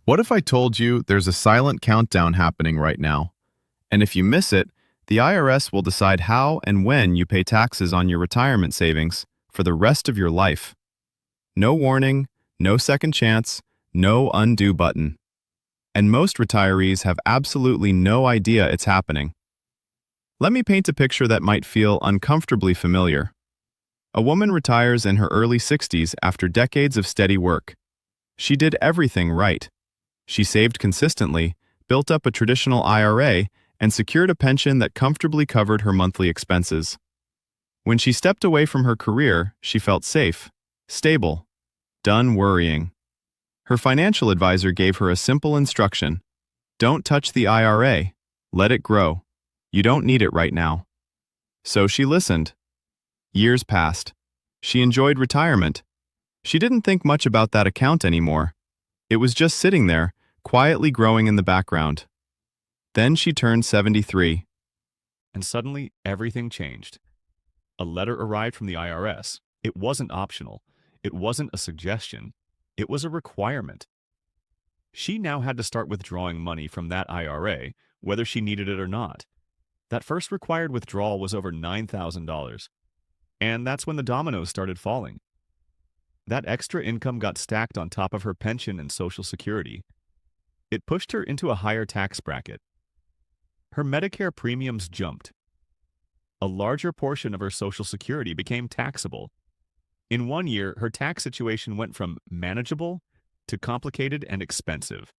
What if I told you there's a silent countdown happening right now? And if you miss it, the IRS will decide how and when you pay taxes on your retirement savings for the rest of your life. No warning, no second chance, no undo button. And most retirees have absolutely no idea it's happening. Let me paint a picture that might feel uncomfortably familiar. A woman retires in her early 60s after decades of steady work. She did everything right. She saved consistently, built up a traditional IRA, and secured a pension that comfortably covered her monthly expenses. When she stepped away from her career, she felt safe, stable, done worrying. Her financial advisor gave her a simple instruction: don't touch the IRA, let it grow. You don't need it right now. So she listened. Years passed. She enjoyed retirement. She didn't think much about that account anymore. It was just sitting there, quietly growing in the background. Then she turned 73. And suddenly, everything changed. A letter arrived from the IRS. It wasn't optional. It wasn't a suggestion. It was a requirement. She now had to start withdrawing money from that IRA, whether she needed it or not. That first required withdrawal was over $9,000. And that's when the dominoes started falling. That extra income got stacked on top of her pension and Social Security. It pushed her into a higher tax bracket. Her Medicare premiums jumped. A larger portion of her Social Security became taxable. In 1 year, her tax situation went from manageable to complicated and expensive.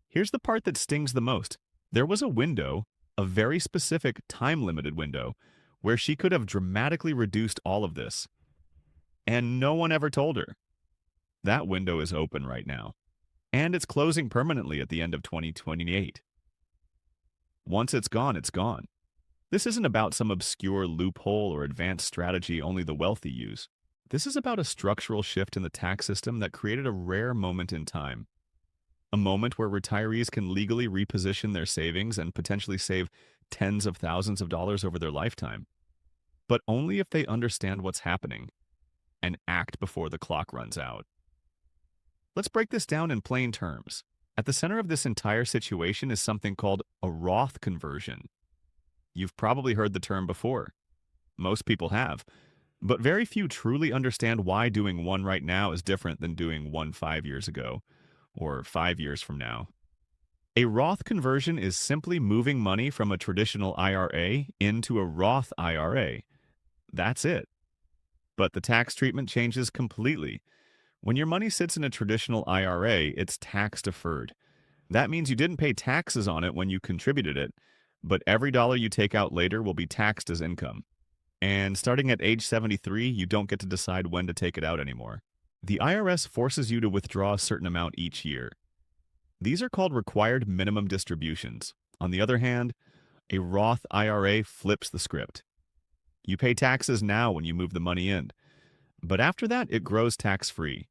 Here's the part that stings the most. There was a window, a very specific time-limited window, where she could have dramatically reduced all of this. And no one ever told her. That window is open right now. And it's closing permanently at the end of 2028. Once it's gone, it's gone. This isn't about some obscure loophole or advanced strategy only the wealthy use. This is about a structural shift in the tax system that created a rare moment in time. A moment where retirees can legally reposition their savings and potentially save tens of thousands of dollars over their lifetime. But only if they understand what's happening and act before the clock runs out. Let's break this down in plain terms. At the center of this entire situation is something called a Roth conversion. You've probably heard the term before. Most people have. But very few truly understand why doing one right now is different than doing one 5 years ago, or 5 years from now. A Roth conversion is simply moving money from a traditional IRA into a Roth IRA. That's it. But the tax treatment changes completely. When your money sits in a traditional IRA, it's tax deferred. That means you didn't pay taxes on it when you contributed it, but every dollar you take out later will be taxed as income. And starting at age 73, you don't get to decide when to take it out anymore. The IRS forces you to withdraw a certain amount each year. These are called required minimum distributions. On the other hand, a Roth IRA flips the script. You pay taxes now when you move the money in, but after that, it grows tax-free.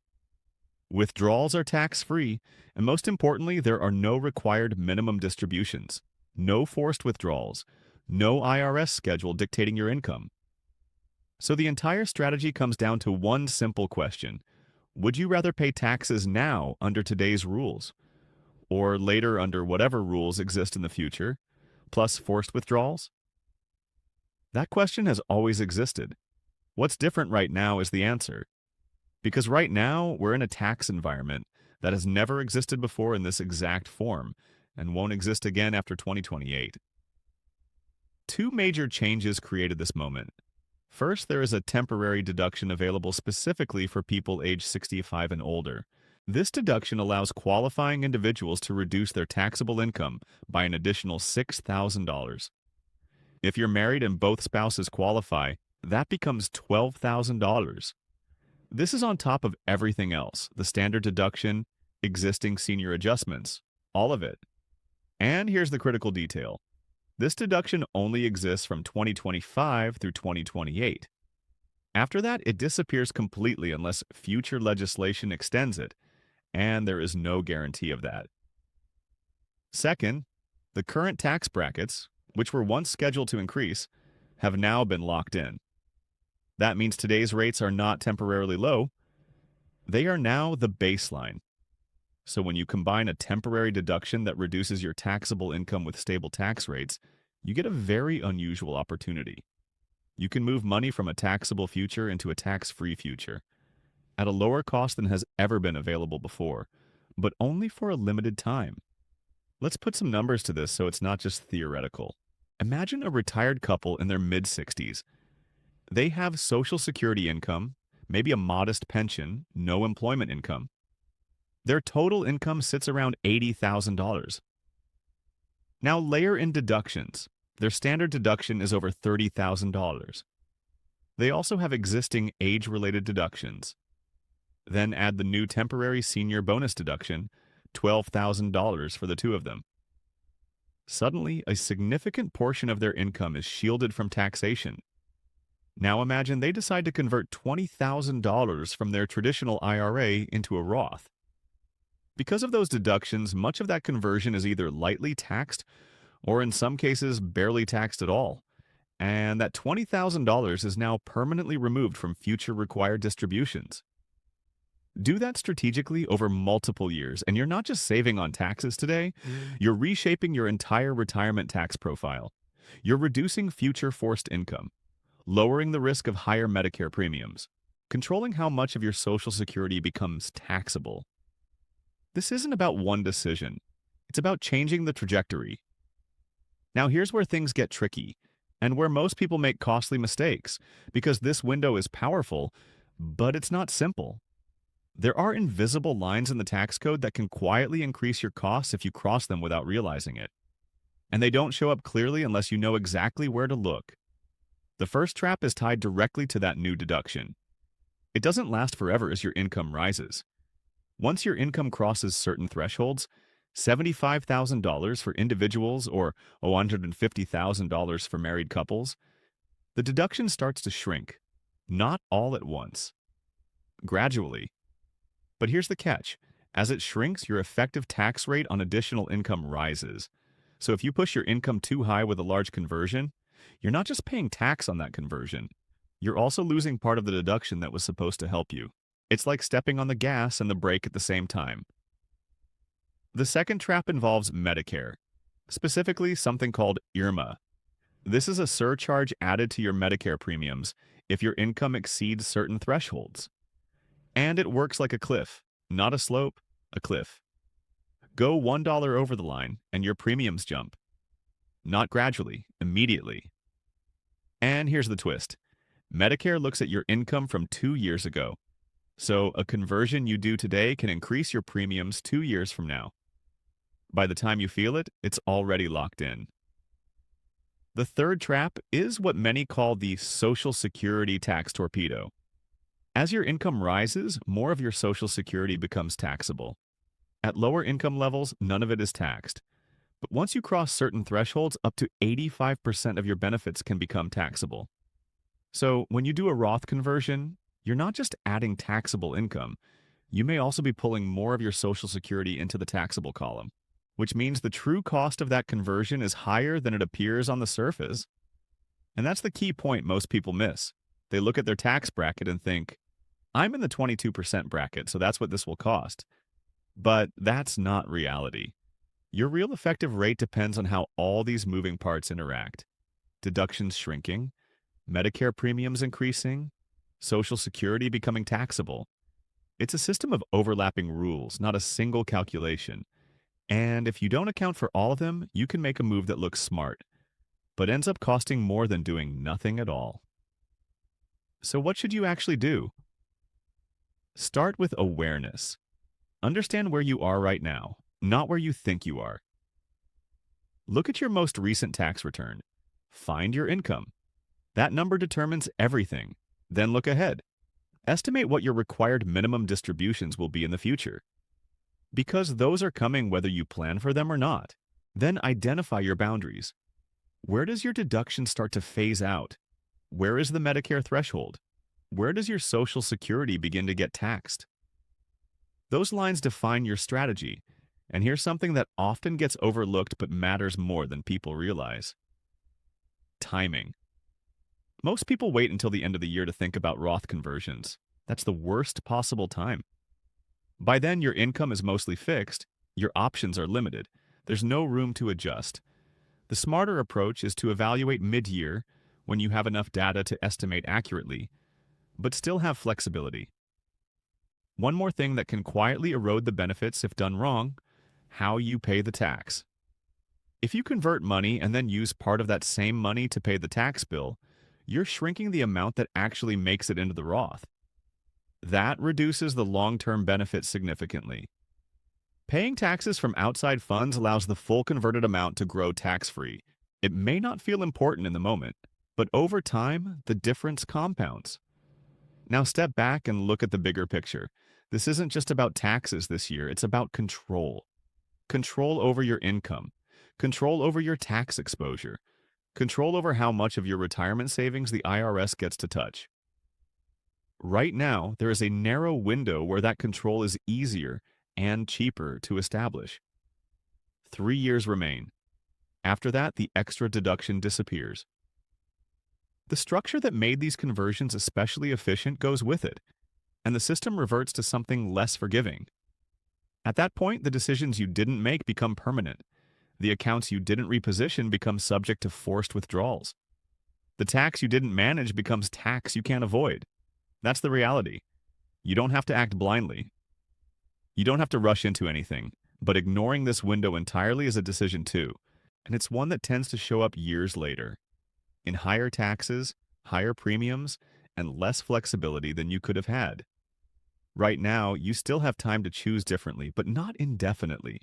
Withdrawals are tax-free, and most importantly, there are no required minimum distributions, no forced withdrawals, no IRS schedule dictating your income. So the entire strategy comes down to one simple question. Would you rather pay taxes now under today's rules, or later under whatever rules exist in the future, plus forced withdrawals? That question has always existed. What's different right now is the answer. Because right now, we're in a tax environment that has never existed before in this exact form, and won't exist again after 2028. Two major changes created this moment. First, there is a temporary deduction available specifically for people age 65 and older. This deduction allows qualifying individuals to reduce their taxable income by an additional $6,000. If you're married and both spouses qualify, that becomes $12,000. This is on top of everything else, the standard deduction, existing senior adjustments, all of it. And here's the critical detail. This deduction only exists from 2025 through 2028. After that, it disappears completely unless future legislation extends it, and there is no guarantee of that. Second, the current tax brackets, which were once scheduled to increase, have now been locked in. That means today's rates are not temporarily low. They are now the baseline. So when you combine a temporary deduction that reduces your taxable income with stable tax rates, you get a very unusual opportunity. You can move money from a taxable future into a tax-free future at a lower cost than has ever been available before, but only for a limited time. Let's put some numbers to this so it's not just theoretical. Imagine a retired couple in their mid-60s. They have Social Security income, maybe a modest pension, no employment income. Their total income sits around $80,000. Now layer in deductions. Their standard deduction is over $30,000. They also have existing age-related deductions. Then add the new temporary senior bonus deduction, $12,000 for the two of them. Suddenly, a significant portion of their income is shielded from taxation. Now imagine they decide to convert $20,000 from their traditional IRA into a Roth. Because of those deductions, much of that conversion is either lightly taxed or in some cases barely taxed at all. And that $20,000 is now permanently removed from future required distributions. Do that strategically over multiple years, and you're not just saving on taxes today, you're reshaping your entire retirement tax profile. You're reducing future forced income, lowering the risk of higher Medicare premiums, controlling how much of your Social Security becomes taxable. This isn't about one decision. It's about changing the trajectory. Now here's where things get tricky, and where most people make costly mistakes, because this window is powerful, but it's not simple. There are invisible lines in the tax code that can quietly increase your costs if you cross them without realizing it. And they don't show up clearly unless you know exactly where to look. The first trap is tied directly to that new deduction. It doesn't last forever as your income rises. Once your income crosses certain thresholds, $75,000 for individuals or $150,000 for married couples, the deduction starts to shrink, not all at once, gradually. But here's the catch. As it shrinks, your effective tax rate on additional income rises. So if you push your income too high with a large conversion, you're not just paying tax on that conversion. You're also losing part of the deduction that was supposed to help you. It's like stepping on the gas and the brake at the same time. The second trap involves Medicare, specifically something called IRMA. This is a surcharge added to your Medicare premiums if your income exceeds certain thresholds. And it works like a cliff, not a slope, a cliff. Go $1 over the line and your premiums jump. Not gradually, immediately. And here's the twist. Medicare looks at your income from 2 years ago. So a conversion you do today can increase your premiums 2 years from now. By the time you feel it, it's already locked in. The third trap is what many call the Social Security tax torpedo. As your income rises, more of your Social Security becomes taxable. At lower income levels, none of it is taxed. But once you cross certain thresholds, up to 85% of your benefits can become taxable. So when you do a Roth conversion, you're not just adding taxable income. You may also be pulling more of your Social Security into the taxable column, which means the true cost of that conversion is higher than it appears on the surface. And that's the key point most people miss. They look at their tax bracket and think, I'm in the 22% bracket, so that's what this will cost. But that's not reality. Your real effective rate depends on how all these moving parts interact. Deductions shrinking, Medicare premiums increasing, Social Security becoming taxable. It's a system of overlapping rules, not a single calculation. And if you don't account for all of them, you can make a move that looks smart, but ends up costing more than doing nothing at all. So what should you actually do? Start with awareness. Understand where you are right now, not where you think you are. Look at your most recent tax return. Find your income. That number determines everything. Then look ahead. Estimate what your required minimum distributions will be in the future, because those are coming whether you plan for them or not. Then identify your boundaries. Where does your deduction start to phase out? Where is the Medicare threshold? Where does your Social Security begin to get taxed? Those lines define your strategy, and here's something that often gets overlooked but matters more than people realize. Timing. Most people wait until the end of the year to think about Roth conversions. That's the worst possible time. By then, your income is mostly fixed, your options are limited. There's no room to adjust. The smarter approach is to evaluate mid-year when you have enough data to estimate accurately, but still have flexibility. One more thing that can quietly erode the benefits if done wrong: how you pay the tax. If you convert money and then use part of that same money to pay the tax bill, you're shrinking the amount that actually makes it into the Roth. That reduces the long-term benefit significantly. Paying taxes from outside funds allows the full converted amount to grow tax-free. It may not feel important in the moment, but over time, the difference compounds. Now step back and look at the bigger picture. This isn't just about taxes this year, it's about control. Control over your income. Control over your tax exposure. Control over how much of your retirement savings the IRS gets to touch. Right now, there is a narrow window where that control is easier and cheaper to establish. 3 years remain. After that, the extra deduction disappears. The structure that made these conversions especially efficient goes with it, and the system reverts to something less forgiving. At that point, the decisions you didn't make become permanent. The accounts you didn't reposition become subject to forced withdrawals. The tax you didn't manage becomes tax you can't avoid. That's the reality. You don't have to act blindly. You don't have to rush into anything, but ignoring this window entirely is a decision too, and it's one that tends to show up years later, in higher taxes, higher premiums, and less flexibility than you could have had. Right now, you still have time to choose differently, but not indefinitely.